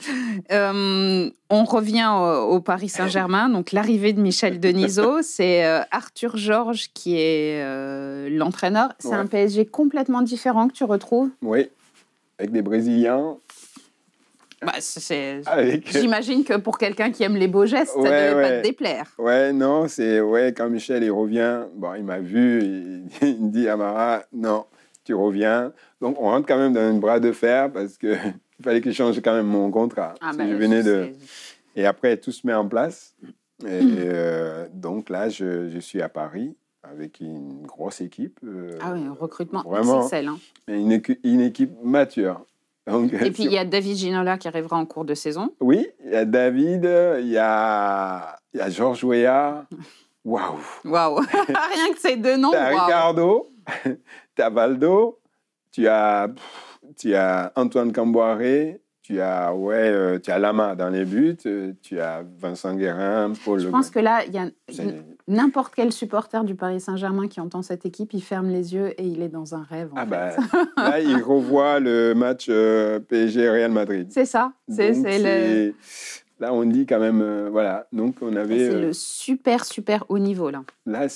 On revient au Paris Saint-Germain. Donc l'arrivée de Michel Denisot, c'est Arthur Georges qui est l'entraîneur. C'est un PSG complètement différent que tu retrouves. Oui, avec des Brésiliens. J'imagine que pour quelqu'un qui aime les beaux gestes, ça ne devait pas te déplaire. Non, quand Michel il revient, il m'a vu, il me dit Amara, non, tu reviens. Donc on rentre quand même dans un bras de fer parce qu'il fallait que je change quand même mon contrat. Et après, tout se met en place. Et donc là, je suis à Paris avec une grosse équipe. Un recrutement vraiment, XXL. Hein. Une équipe mature. Donc, et puis, il y a David Ginola qui arrivera en cours de saison. Oui, il y a David, il y a Georges Weah. Waouh! Rien que ces 2 noms. Tu as Ricardo, tu as Valdo, tu as Antoine Camboiré, tu as Lama dans les buts, tu as Vincent Guérin, Paul... Je pense que là, il y a n'importe quel supporter du Paris Saint-Germain qui entend cette équipe, il ferme les yeux et il est dans un rêve. Là, il revoit le match PSG-Real Madrid. C'est ça. Là, on dit quand même... voilà. Donc, on avait... C'est le super, super haut niveau, là. Là,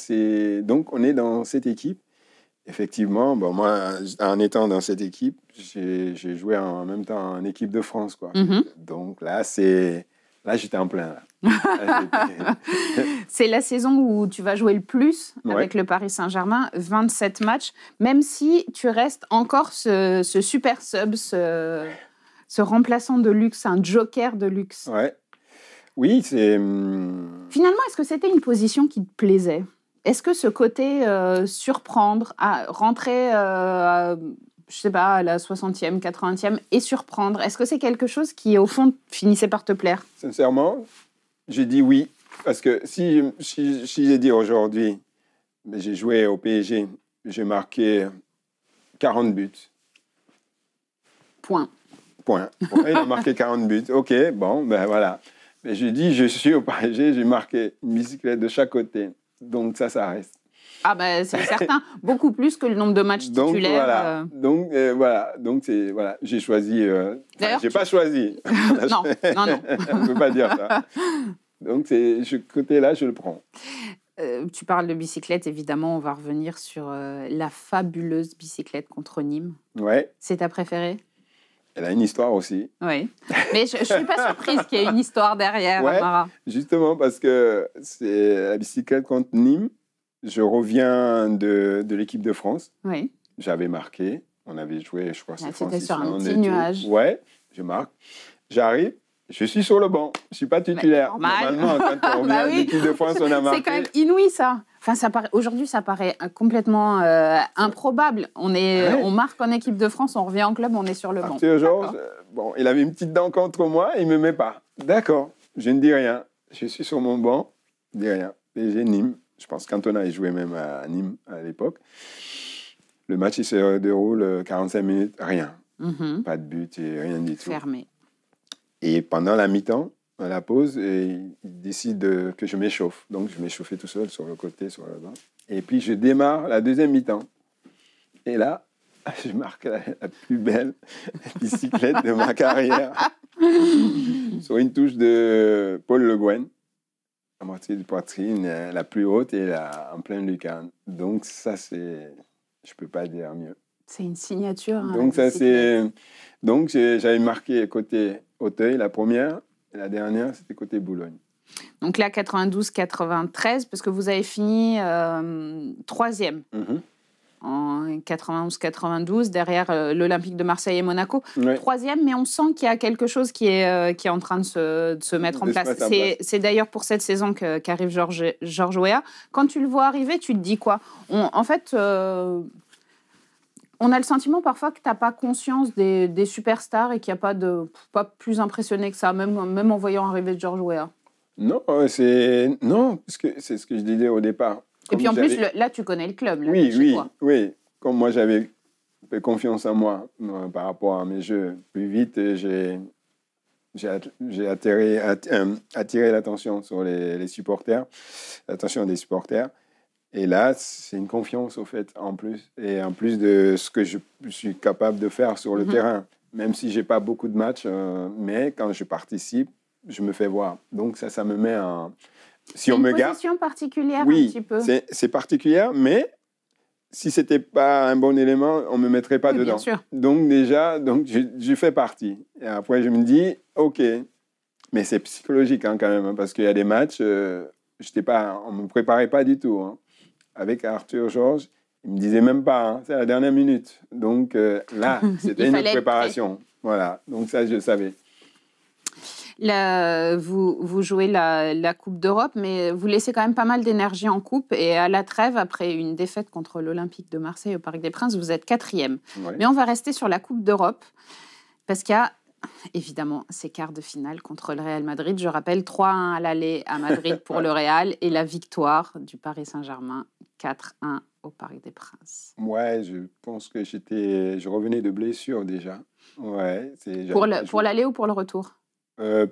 donc, on est dans cette équipe. Effectivement, moi, en étant dans cette équipe, j'ai joué en même temps en équipe de France, quoi. Donc là, j'étais en plein. Là. C'est la saison où tu vas jouer le plus avec le Paris Saint-Germain, 27 matchs, même si tu restes encore ce super sub, ce remplaçant de luxe, un joker de luxe. Ouais. Oui, c'est... Finalement, est-ce que c'était une position qui te plaisait? Est-ce que ce côté surprendre, rentrer, je sais pas, à la 60e, 80e et surprendre, est-ce que c'est quelque chose qui, au fond, finissait par te plaire? Sincèrement, j'ai dit oui. Parce que si j'ai dit aujourd'hui, j'ai joué au PSG, j'ai marqué 40 buts. Point. Point. Ouais, il a marqué 40 buts. OK, bon, ben voilà. Mais j'ai dit, je suis au PSG, j'ai marqué une bicyclette de chaque côté. Donc ça reste. Ah ben c'est certain, beaucoup plus que le nombre de matchs titulaires. Donc voilà, voilà, j'ai choisi. D'ailleurs, j'ai pas choisi. Non. On ne peut pas dire ça. Donc ce côté-là, je le prends. Tu parles de bicyclette, évidemment, on va revenir sur la fabuleuse bicyclette contre Nîmes. Ouais. C'est ta préférée? Elle a une histoire aussi. Oui, mais je ne suis pas surprise qu'il y ait une histoire derrière, ouais, Amara. Justement, parce que c'est la bicyclette contre Nîmes. Je reviens de l'équipe de France. Oui. J'avais marqué. On avait joué, je crois, c'est Francis sur un petit nuage. Ouais, je marque. J'arrive. Je suis sur le banc. Je ne suis pas titulaire. Normalement, quand on revient de l'équipe de France, on a marqué. C'est quand même inouï, ça. Enfin, aujourd'hui, ça paraît complètement improbable. On marque en équipe de France, on revient en club, on est sur le banc. Arthur Georges, il avait une petite dent contre moi, il ne me met pas. D'accord, je ne dis rien. Je suis sur mon banc, je ne dis rien. PSG Nîmes. Je pense qu'Antona, il jouait même à Nîmes à l'époque. Le match, il se déroule 45 minutes, rien. Pas de but et rien du tout. Fermé. Et pendant la mi-temps, à la pause, il décide que je m'échauffe. Donc, je m'échauffais tout seul sur le côté, sur le banc. Et puis, je démarre la deuxième mi-temps. Et là, je marque la plus belle bicyclette de ma carrière. Sur une touche de Paul Le Guen. À moitié de poitrine, la plus haute et en pleine lucarne. Donc, ça, c'est... Je ne peux pas dire mieux. C'est une signature. Donc, Donc, j'avais marqué côté Auteuil, la première. Et la dernière, c'était côté Boulogne. Donc là, 92-93, parce que vous avez fini troisième. En 91-92, derrière l'Olympique de Marseille et Monaco. Ouais. Troisième, mais on sent qu'il y a quelque chose qui est en train de se mettre en place. C'est d'ailleurs pour cette saison qu'arrive Georges Weah. Quand tu le vois arriver, tu te dis quoi? En fait, on a le sentiment parfois que tu n'as pas conscience des superstars et qu'il n'y a pas plus impressionné que ça, même en voyant arriver Georges Weah. Non, parce que c'est ce que je disais au départ. Et puis en plus, là, tu connais le club. Là, oui. Comme moi, j'avais confiance en moi par rapport à mes jeux. Plus vite, j'ai attiré l'attention sur les supporters, l'attention des supporters. Et là, c'est une confiance, au fait, en plus. Et en plus de ce que je suis capable de faire sur le terrain. Même si je n'ai pas beaucoup de matchs, mais quand je participe, je me fais voir. Donc ça me met en... Si on me garde, position particulière, oui, un petit peu. C'est particulière, mais si ce n'était pas un bon élément, on ne me mettrait pas dedans. Bien sûr. Donc déjà, je fais partie. Et après, je me dis, OK, mais c'est psychologique quand même, parce qu'il y a des matchs, on ne me préparait pas du tout. Avec Arthur Georges, il ne me disait même pas, c'est la dernière minute. Donc là, c'était une autre préparation. Voilà, donc ça, je savais. Vous jouez la Coupe d'Europe, mais vous laissez quand même pas mal d'énergie en Coupe. Et à la trêve, après une défaite contre l'Olympique de Marseille au Parc des Princes, vous êtes 4e. Ouais. Mais on va rester sur la Coupe d'Europe, parce qu'il y a évidemment ces quarts de finale contre le Real Madrid. Je rappelle 3-1 à l'aller à Madrid pour le Real et la victoire du Paris Saint-Germain 4-1 au Parc des Princes. Ouais, je pense que je revenais de blessure déjà. Ouais, pour l'aller ou pour le retour?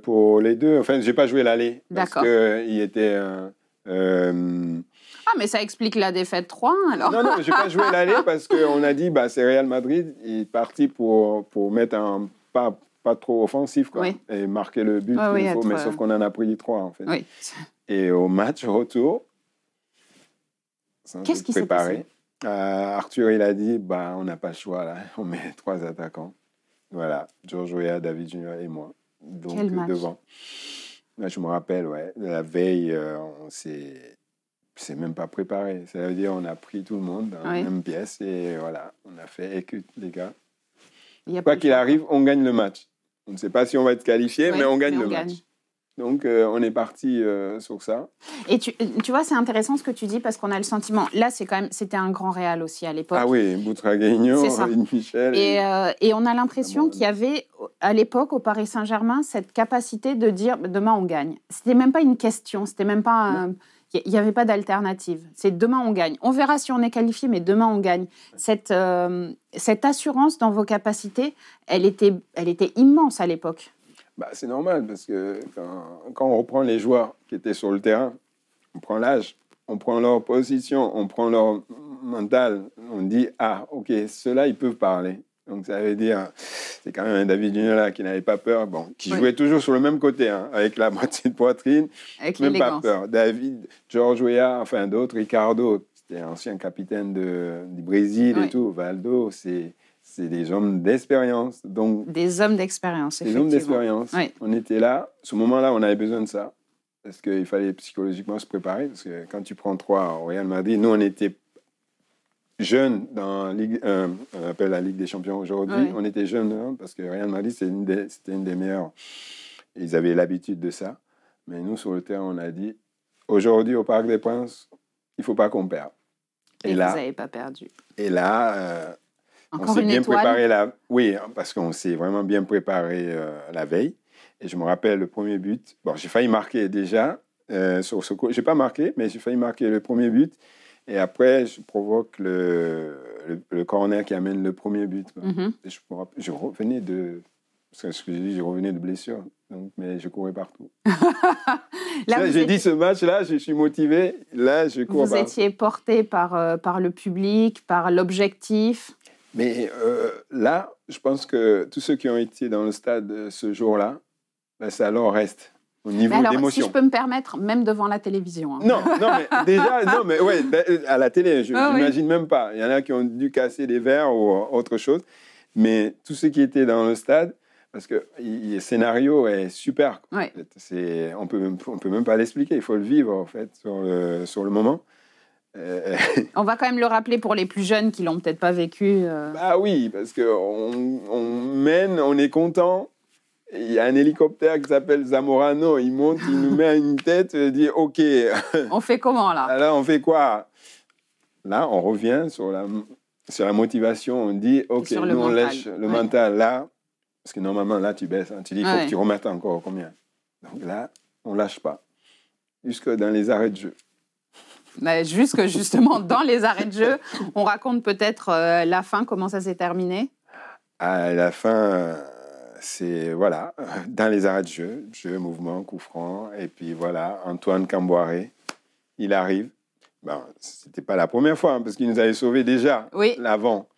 Pour les deux. Enfin, je n'ai pas joué l'aller. D'accord. Parce qu'il était... Ah, mais ça explique la défaite 3-1 alors. Non, je n'ai pas joué l'aller parce qu'on a dit c'est Real Madrid. Il est parti pour mettre un pas trop offensif quoi, oui. Et marquer le but qu'il faut. Mais sauf qu'on en a pris 3 en fait. Oui. Et au match retour, qu'est-ce qui s'est passé? Arthur, il a dit on n'a pas le choix là. On met 3 attaquants. Voilà, Georges Weah, David Junior et moi. Donc, quel match? Devant. Là, je me rappelle, la veille, on s'est même pas préparé. Ça veut dire on a pris tout le monde dans la même pièce et voilà, on a fait écoute les gars. Quoi qu'il arrive, on gagne le match. On ne sait pas si on va être qualifié, Ouais, mais on gagne mais le on match. gagne. Donc, on est parti sur ça. Et tu vois, c'est intéressant ce que tu dis parce qu'on a le sentiment. Là, c'était un grand Real aussi à l'époque. Ah oui, Boutragueño, C'est ça. Rémi Michel. Et on a l'impression qu'il y avait, à l'époque, au Paris Saint-Germain, cette capacité de dire demain on gagne. C'était même pas une question, c'était même pas. Il n'y avait pas d'alternative. C'est demain on gagne. On verra si on est qualifié, mais demain on gagne. Cette assurance dans vos capacités, elle était immense à l'époque. Bah, c'est normal parce que quand on reprend les joueurs qui étaient sur le terrain, on prend l'âge, on prend leur position, on prend leur mental, on dit « Ah, ok, ceux-là, ils peuvent parler ». Donc, ça veut dire, c'est quand même un David Ginola qui n'avait pas peur, qui jouait toujours sur le même côté, hein, avec la moitié de poitrine, avec même pas peur. David, George Weah, enfin d'autres, Ricardo, c'était ancien capitaine du Brésil et tout, Valdo, c'est des hommes d'expérience. Des hommes d'expérience, effectivement. Des hommes d'expérience. Oui. On était là. Ce moment-là, on avait besoin de ça. Parce qu'il fallait psychologiquement se préparer. Parce que quand tu prends 3 au Real Madrid, nous, on était jeunes dans Ligue, on appelle la Ligue des Champions aujourd'hui. Oui. On était jeunes parce que Real Madrid, c'était une des meilleures. Ils avaient l'habitude de ça. Mais nous, sur le terrain, on a dit, aujourd'hui, au Parc des Princes, il ne faut pas qu'on perde. Et là, vous n'avez pas perdu. Et là... Encore on s'est une bien étoile. préparé oui, parce qu'on s'est vraiment bien préparé la veille. Et je me rappelle le premier but. Bon, j'ai failli marquer déjà sur ce coup. J'ai pas marqué, mais j'ai failli marquer le premier but. Et après, je provoque le corner qui amène le premier but. Mm-hmm. Et je revenais de... C'est ce que j'ai dit, je revenais de blessure. Donc, mais je courais partout. J'ai dit ce match-là, je suis motivé. Là, je cours partout. Vous étiez porté par le public, par l'objectif. Mais là, je pense que tous ceux qui ont été dans le stade ce jour-là, ben, ça leur reste au niveau d'émotion. Si je peux me permettre, même devant la télévision. Hein. Non, mais déjà, ouais, à la télé, je n'imagine même pas. Il y en a qui ont dû casser des verres ou autre chose. Mais tous ceux qui étaient dans le stade, parce que le scénario est super. Ouais. On peut même pas l'expliquer. Il faut le vivre, en fait, sur le moment. On va quand même le rappeler pour les plus jeunes qui l'ont peut-être pas vécu. Bah oui, parce qu'on mène, on est content. Il y a un hélicoptère qui s'appelle Zamorano. Il monte, il nous met à une tête, il dit OK. On fait comment là ? Là, on fait quoi ? Là, on revient sur la motivation. On dit OK, nous on lèche le mental là, parce que normalement là tu baisses. Hein. Tu dis il faut que tu remettes encore combien. Donc là, on lâche pas jusque dans les arrêts de jeu. Jusque justement dans les arrêts de jeu, on raconte peut-être la fin, comment ça s'est terminé. À la fin, c'est voilà, dans les arrêts de jeu, mouvement, coup franc, et puis voilà, Antoine Camboiré, il arrive. Bon, c'était pas la première fois, hein, parce qu'il nous avait sauvé déjà l'avant.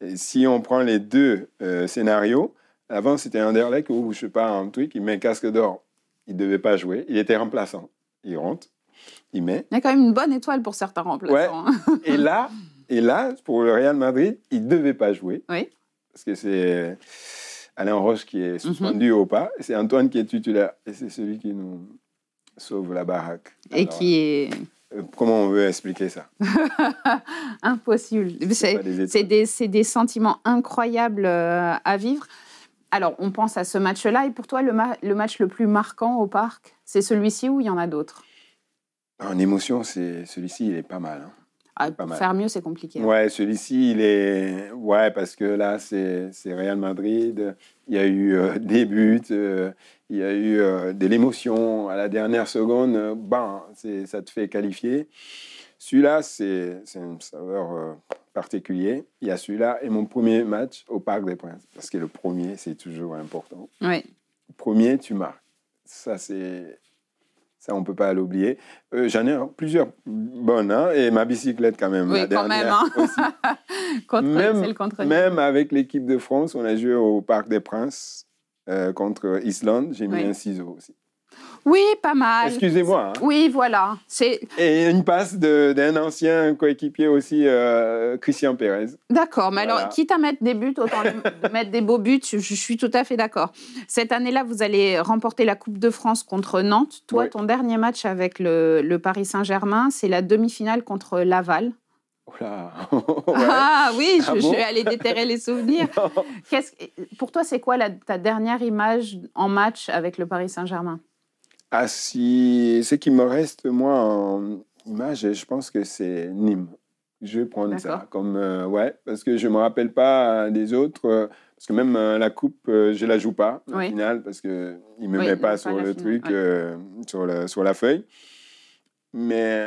Et si on prend les deux scénarios, l'avant c'était Anderlecht où je sais pas un truc, il met un casque d'or, il devait pas jouer, il était remplaçant, il rentre. Il y a quand même une bonne étoile pour certains remplaçants. Ouais. Et là, pour le Real Madrid, il ne devait pas jouer. Oui. Parce que c'est Alain Roche qui est suspendu au pas. Et c'est Antoine qui est titulaire. Et c'est celui qui nous sauve la baraque. Et qui est... Comment on veut expliquer ça ? Impossible. C'est des sentiments incroyables à vivre. Alors, on pense à ce match-là. Et pour toi, le match le plus marquant au parc, c'est celui-ci ou il y en a d'autres ? En émotion, celui-ci, il est pas mal. Hein. Faire mieux, c'est compliqué. Ouais, celui-ci, il est... Ouais, parce que là, c'est Real Madrid. Il y a eu des buts, il y a eu de l'émotion. À la dernière seconde, ça te fait qualifier. Celui-là, c'est une saveur particulière. Il y a celui-là et mon premier match au Parc des Princes. Parce que le premier, c'est toujours important. Oui. Le premier, tu marques. Ça, on ne peut pas l'oublier. J'en ai plusieurs bonnes, hein, et ma bicyclette quand même. Oui, la quand même. Hein. Même avec l'équipe de France, on a joué au Parc des Princes contre Islande. J'ai mis un ciseau aussi. Oui, pas mal. Excusez-moi. Hein. Oui, voilà. Et une passe d'un ancien coéquipier aussi, Christian Pérez. D'accord, mais alors, quitte à mettre des buts, autant mettre des beaux buts, je suis tout à fait d'accord. Cette année-là, vous allez remporter la Coupe de France contre Nantes. Toi, ton dernier match avec le Paris Saint-Germain, c'est la demi-finale contre Laval. Oula. Ouais. Ah oui, Ah je bon? suis allée déterrer les souvenirs. Pour toi, c'est quoi ta dernière image en match avec le Paris Saint-Germain? Ah, si ce qui me reste, moi, en image, je pense que c'est Nîmes. Je vais prendre D'accord. ça comme, ouais, parce que je ne me rappelle pas des autres, parce que même la coupe, je ne la joue pas, la Oui, finale, parce qu'il ne me oui, met pas pas sur la le finale. truc, Oui. sur la feuille. Mais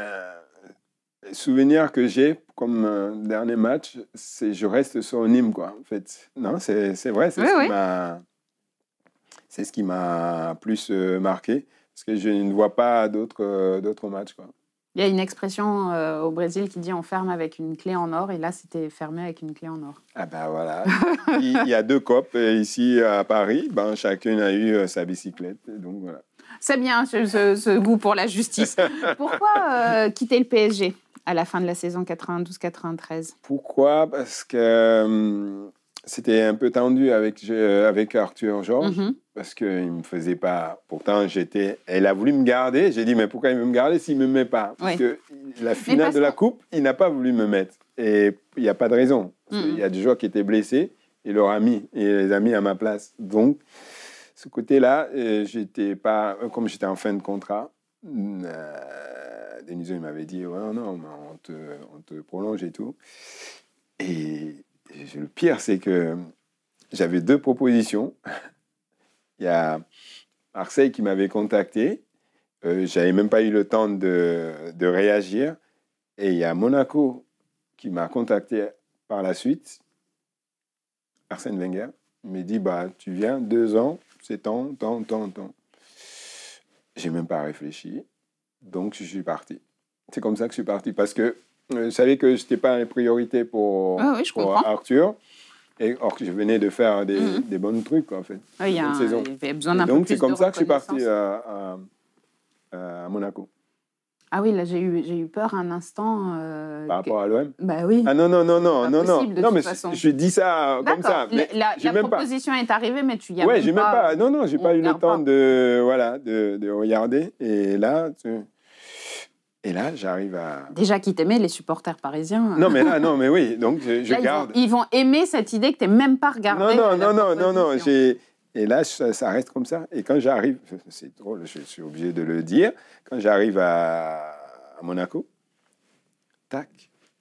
souvenir que j'ai comme dernier match, c'est je reste sur Nîmes, quoi, en fait. Non, c'est vrai, Oui, oui. c'est ce qui m'a plus marqué, parce que je ne vois pas d'autres matchs, quoi. Il y a une expression au Brésil qui dit on ferme avec une clé en or, et là, c'était fermé avec une clé en or. Ah ben voilà, il y a 2 copes ici à Paris, ben, chacune a eu sa bicyclette, donc voilà. C'est bien ce goût pour la justice. Pourquoi quitter le PSG à la fin de la saison 92-93? Pourquoi? Parce que c'était un peu tendu avec Arthur Georges, Mhm. parce qu'il ne me faisait pas. Pourtant, elle a voulu me garder. J'ai dit, mais pourquoi il veut me garder s'il ne me met pas? Parce Oui. que la finale parce de la que- Coupe, il n'a pas voulu me mettre. Et il n'y a pas de raison. Parce qu'il y a des joueurs qui étaient blessés, il leur a mis, et les a mis à ma place. Donc, ce côté-là, j'étais pas, comme j'étais en fin de contrat, Denisot, il m'avait dit, ouais, non, mais on te prolonge et tout. Et le pire, c'est que j'avais 2 propositions. Il y a Marseille qui m'avait contacté. J'avais même pas eu le temps de réagir. Et il y a Monaco qui m'a contacté par la suite. Arsène Wenger. Il m'a dit, bah, tu viens, 2 ans, c'est tant. J'ai même pas réfléchi. Donc, je suis parti. C'est comme ça que je suis parti. Parce que je savais que je n'étais pas une priorité pour Oui, je comprends. Arthur. Et or que je venais de faire des bons trucs, en fait. Oui, il y saison. avait besoin d'un peu Donc, plus c'est comme de ça que je suis parti reconnaissance. à Monaco. Ah oui, là, j'ai eu peur un instant. Par rapport à l'OM? Bah oui. Ah non. Pas possible, de Non, toute mais façon. je dis ça comme ça. D'accord. Mais j'ai La même pas. proposition est arrivée, mais tu y as Ouais, même j'ai même pas. pas. Non, j'ai On pas eu le regarde temps pas. de regarder. Et là, j'arrive à. Déjà qui t'aimait, les supporters parisiens. Non, mais oui. Donc, je Là, garde. ils vont aimer cette idée que tu n'aies même pas regardé la Non. proposition. Et là, ça reste comme ça. Et quand j'arrive, c'est drôle, je suis obligé de le dire, quand j'arrive à Monaco, tac,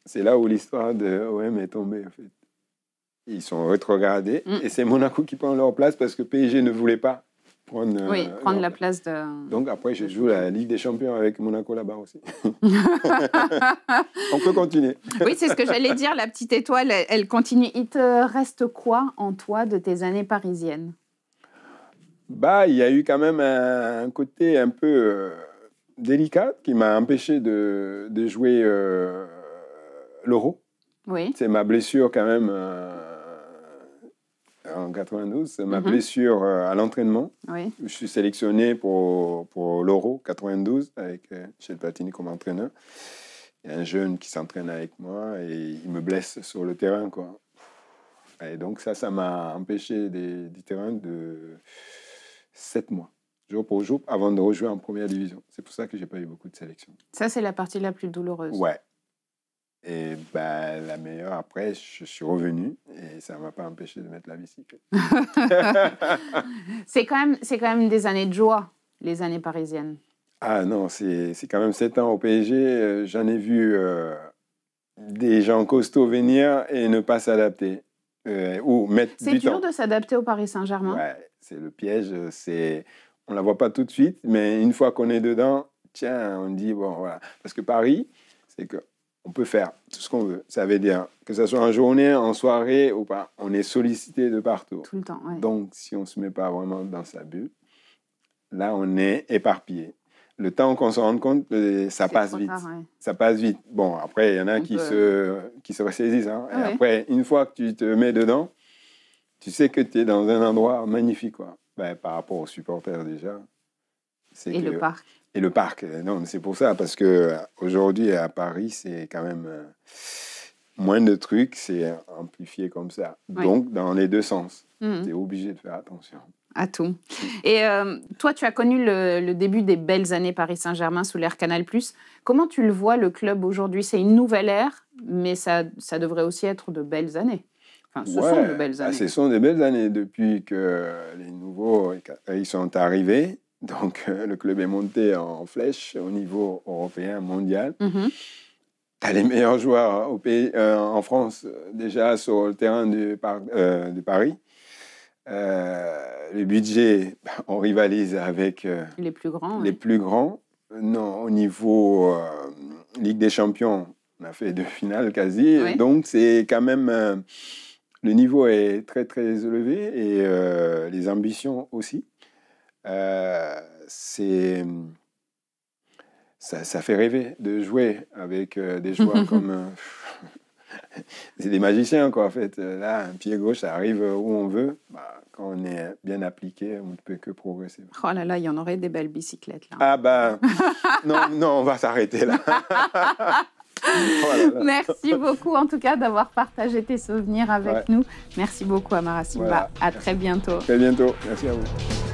c'est là où l'histoire de OM est tombée, en fait. Ils sont rétrogradés et c'est Monaco qui prend leur place parce que PSG ne voulait pas prendre, prendre la place de... Donc après, je joue la Ligue des Champions avec Monaco là-bas aussi. On peut continuer. Oui, c'est ce que j'allais dire, la petite étoile, elle continue. Il te reste quoi en toi de tes années parisiennes? Bah, il y a eu quand même un côté un peu délicat qui m'a empêché de jouer l'Euro. Oui. C'est ma blessure quand même en 92, c'est ma blessure à l'entraînement. Oui. Je suis sélectionné pour l'Euro 92 avec Michel Platini comme entraîneur. Il y a un jeune qui s'entraîne avec moi et il me blesse sur le terrain, quoi. Et donc ça m'a empêché du terrain de 7 mois, jour pour jour, avant de rejouer en première division. C'est pour ça que j'ai pas eu beaucoup de sélections. Ça, c'est la partie la plus douloureuse. Ouais. Et ben, la meilleure, après, je suis revenu et ça ne m'a pas empêché de mettre la bicyclette. C'est quand même des années de joie, les années parisiennes. Ah non, c'est quand même 7 ans au PSG. J'en ai vu des gens costauds venir et ne pas s'adapter. Ou mettre du temps. C'est dur de s'adapter au Paris Saint-Germain. Ouais, c'est le piège. On ne la voit pas tout de suite, mais une fois qu'on est dedans, tiens, on dit, bon, voilà. Parce que Paris, c'est que on peut faire tout ce qu'on veut. Ça veut dire que ce soit en journée, en soirée ou pas, on est sollicité de partout. Tout le temps, ouais. Donc, si on ne se met pas vraiment dans sa bulle, là, on est éparpillé. Le temps qu'on se rende compte, ça passe vite. Tard, ouais. Ça passe vite. Bon, après, il y en a qui se ressaisissent. Hein. Ah, et après, une fois que tu te mets dedans, tu sais que tu es dans un endroit magnifique, quoi. Ben, par rapport aux supporters déjà. Le parc. Et le parc, non, c'est pour ça, parce qu'aujourd'hui, à Paris, c'est quand même moins de trucs, c'est amplifié comme ça. Oui. Donc, dans les deux sens, tu es obligé de faire attention. À tout. Et toi, tu as connu le début des belles années Paris Saint-Germain sous l'ère Canal+. Comment tu le vois, le club aujourd'hui? C'est une nouvelle ère, mais ça devrait aussi être de belles années. Enfin, ce sont de belles années. Ce sont des belles années depuis que les nouveaux ils sont arrivés. Donc, le club est monté en flèche au niveau européen, mondial. Tu as les meilleurs joueurs en France, déjà sur le terrain de Paris. Le budget, on rivalise avec les plus grands. Les plus grands. Non, au niveau Ligue des Champions, on a fait 2 finales quasi. Oui. Donc, c'est quand même... le niveau est très, très élevé et les ambitions aussi. Ça fait rêver de jouer avec des joueurs comme... c'est des magiciens, quoi, en fait. Là, un pied gauche, ça arrive où on veut. Quand on est bien appliqué, on ne peut que progresser. Oh là là, il y en aurait des belles bicyclettes, là. Ah non, on va s'arrêter là. Voilà. Merci beaucoup, en tout cas, d'avoir partagé tes souvenirs avec nous. Merci beaucoup, Amara Simba. À très bientôt. Très bientôt. Merci à vous.